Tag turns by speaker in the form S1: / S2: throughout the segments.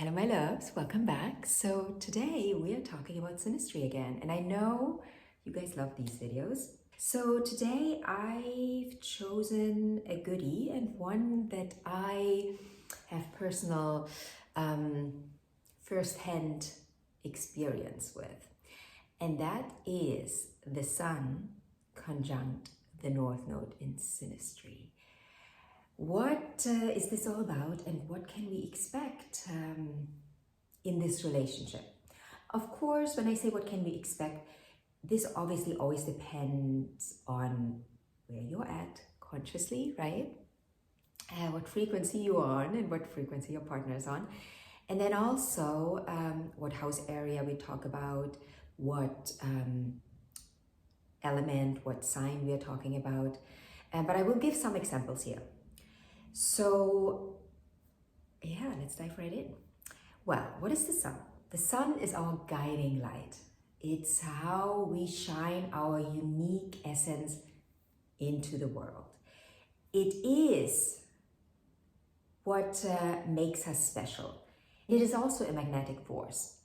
S1: Hello my loves, welcome back. So today we are talking about synastry again, and I know you guys love these videos. So today I've chosen a goodie and one that I have personal first-hand experience with, and that is the Sun conjunct the North Node in synastry. What is this all about, and what can we expect in this relationship? Of course, when I say what can we expect, this obviously always depends on where you're at consciously, right? What frequency you're on and what frequency your partner is on. And then also what house area we talk about, what element, what sign we are talking about. But I will give some examples here. So yeah, let's dive right in. Well, what is the sun? The sun is our guiding light. It's how we shine our unique essence into the world. It is what makes us special. It is also a magnetic force.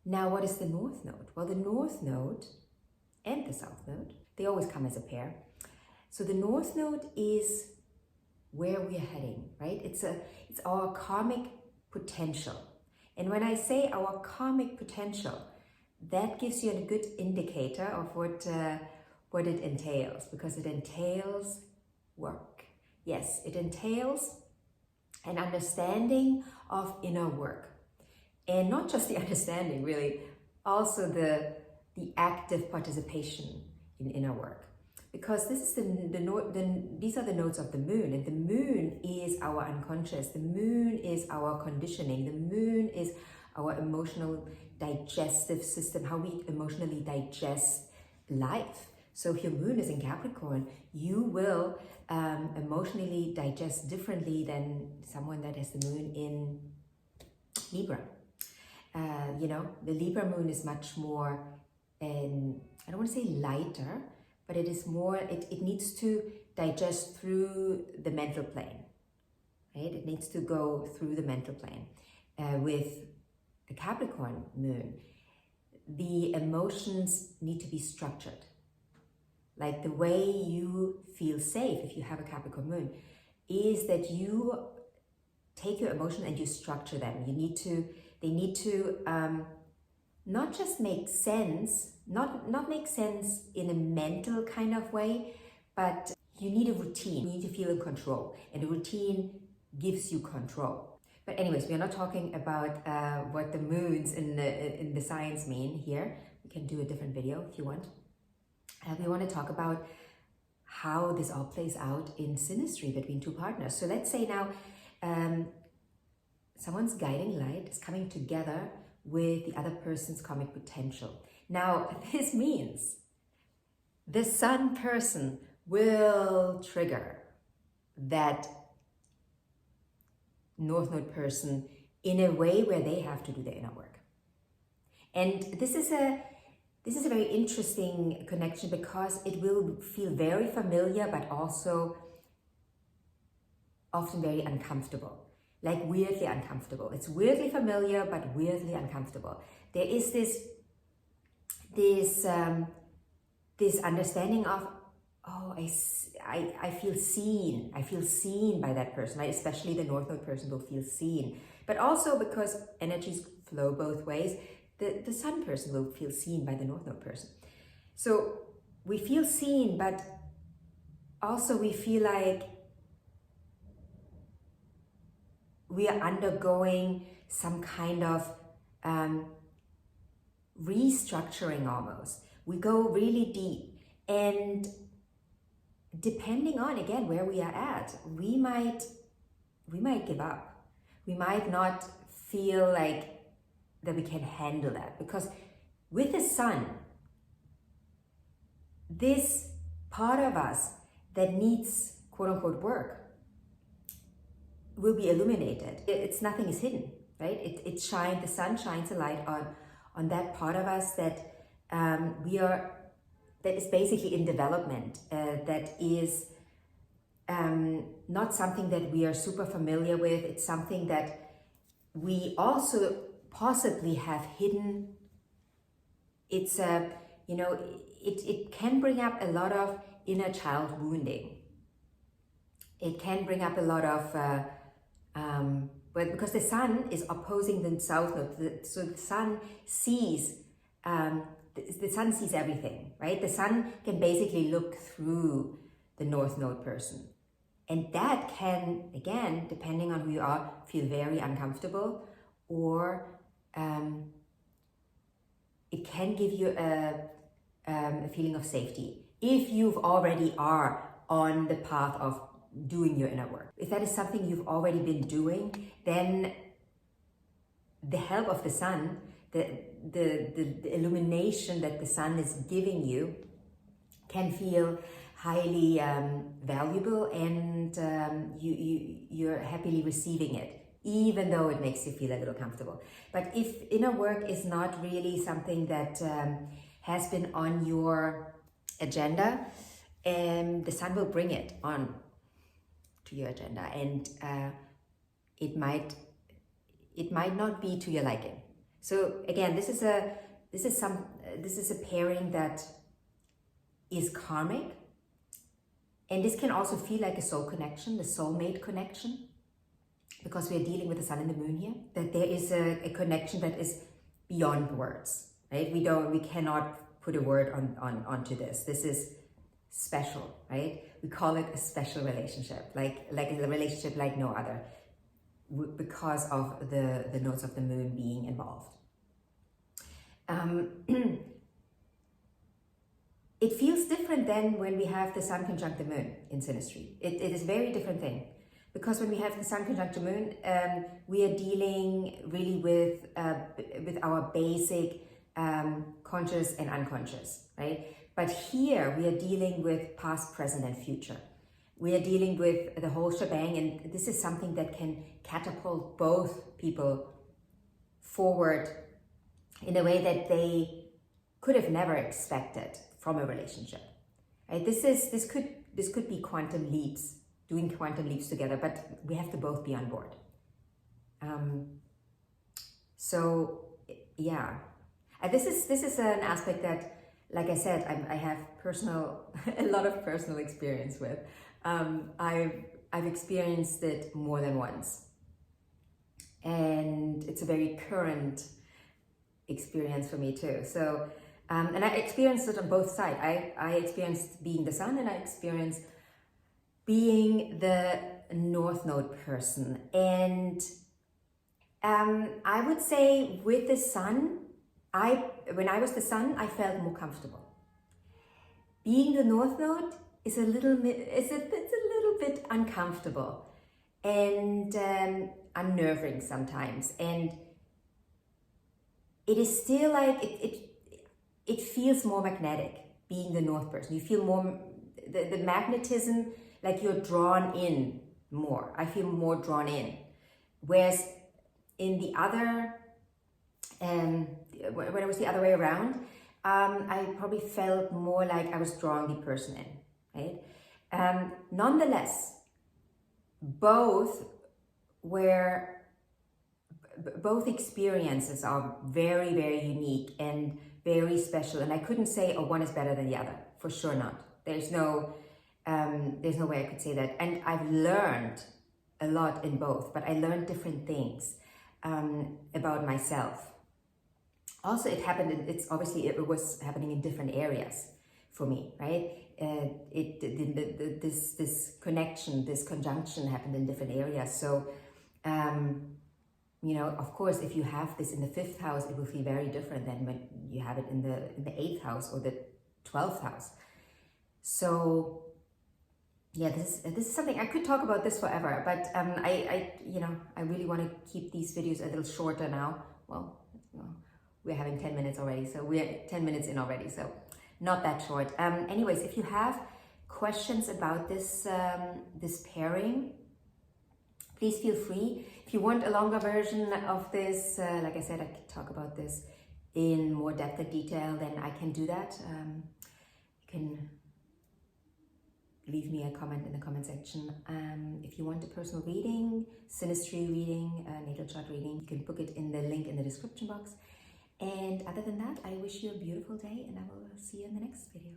S1: Now, what is the North Node? Well, the North Node and the South Node, they always come as a pair. So the North Node is where we are heading, right? It's our karmic potential. And when I say our karmic potential, that gives you a good indicator of what it entails, because it entails work. Yes, it entails an understanding of inner work. And not just the understanding, really, also the active participation in inner work. Because this is these are the nodes of the moon, and the moon is our unconscious, the moon is our conditioning, the moon is our emotional digestive system, how we emotionally digest life. So if your moon is in Capricorn, you will emotionally digest differently than someone that has the moon in Libra. The Libra moon is much more, I don't want to say lighter, but it is more, it needs to digest through the mental plane, right? It needs to go through the mental plane. With the Capricorn moon, the emotions need to be structured. Like the way you feel safe if you have a Capricorn moon is that you take your emotion and you structure them. They need to not just make sense, not make sense in a mental kind of way, but you need a routine. You need to feel in control, and a routine gives you control. But anyways, we are not talking about what the moons in the science mean here. We can do a different video if you want. We want to talk about how this all plays out in synastry between two partners. So let's say now someone's guiding light is coming together with the other person's karmic potential. Now, this means the sun person will trigger that North Node person in a way where they have to do their inner work. And this is a very interesting connection, because it will feel very familiar, but also often very uncomfortable. Like weirdly uncomfortable. It's weirdly familiar, but weirdly uncomfortable. There is this understanding of, oh, I feel seen. I feel seen by that person, right? Especially the North Node person will feel seen. But also because energies flow both ways, the Sun person will feel seen by the North Node person. So we feel seen, but also we feel like we are undergoing some kind of restructuring almost. We go really deep, and depending on, again, where we are at, we might give up. We might not feel like that we can handle that, because with the Sun, this part of us that needs quote-unquote work will be illuminated. Nothing is hidden, right? The sun shines a light on that part of us that that is basically in development, that is not something that we are super familiar with. It's something that we also possibly have hidden, it's a, it can bring up a lot of inner child wounding. It can bring up a lot of, well, because the sun is opposing the south node, so the sun sees, the sun sees everything, right? The sun can basically look through the north node person. And that can, again, depending on who you are, feel very uncomfortable, or it can give you a feeling of safety if you've already are on the path of doing your inner work. If that is something you've already been doing, then the help of the sun, the illumination that the sun is giving you, can feel highly valuable, and you're happily receiving it, even though it makes you feel a little comfortable. But if inner work is not really something that has been on your agenda, the sun will bring it on to your agenda, and it might not be to your liking. So again, this is a pairing that is karmic, and this can also feel like a soul connection, the soulmate connection, because we are dealing with the sun and the moon here. That there is a connection that is beyond words, right? We cannot put a word onto this. This is special, right? We call it a special relationship, like a relationship like no other, because of the nodes of the moon being involved. It feels different than when we have the sun conjunct the moon in Synastry. It is a very different thing, because when we have the sun conjunct the moon, we are dealing really with our basic conscious and unconscious, right? But here we are dealing with past, present, and future. We are dealing with the whole shebang, and this is something that can catapult both people forward in a way that they could have never expected from a relationship. Right? This could be quantum leaps, doing quantum leaps together, but we have to both be on board. So yeah, this is an aspect that, like I said, I have a lot of personal experience with. I've experienced it more than once, and it's a very current experience for me too. So, and I experienced it on both sides. I experienced being the sun, and I experienced being the north node person. And I would say with the sun, when I was the sun, I felt more comfortable. Being the north node is a little bit uncomfortable and unnerving sometimes, and it is still like it feels more magnetic being the north person. You feel more the magnetism, like you're drawn in more. I feel more drawn in, whereas in the other when it was the other way around, I probably felt more like I was drawing the person in, right? Nonetheless, both experiences are very, very unique and very special, and I couldn't say, oh, one is better than the other. For sure not. There's no way I could say that. And I've learned a lot in both, but I learned different things about myself. Also, it was happening in different areas for me, right? This connection, this conjunction happened in different areas. So, of course, if you have this in the 5th house, it will feel very different than when you have it in the 8th house or the 12th house. So, yeah, this is something I could talk about this forever, but I really want to keep these videos a little shorter now. Well, we're having 10 minutes already, so we're 10 minutes in already, so not that short. Anyways, if you have questions about this this pairing, please feel free. If you want a longer version of this, like I said, I could talk about this in more depth and detail, then I can do that. You can leave me a comment in the comment section. If you want a personal reading, Synastry reading, natal chart reading, you can book it in the link in the description box. And other than that, I wish you a beautiful day, and I will see you in the next video.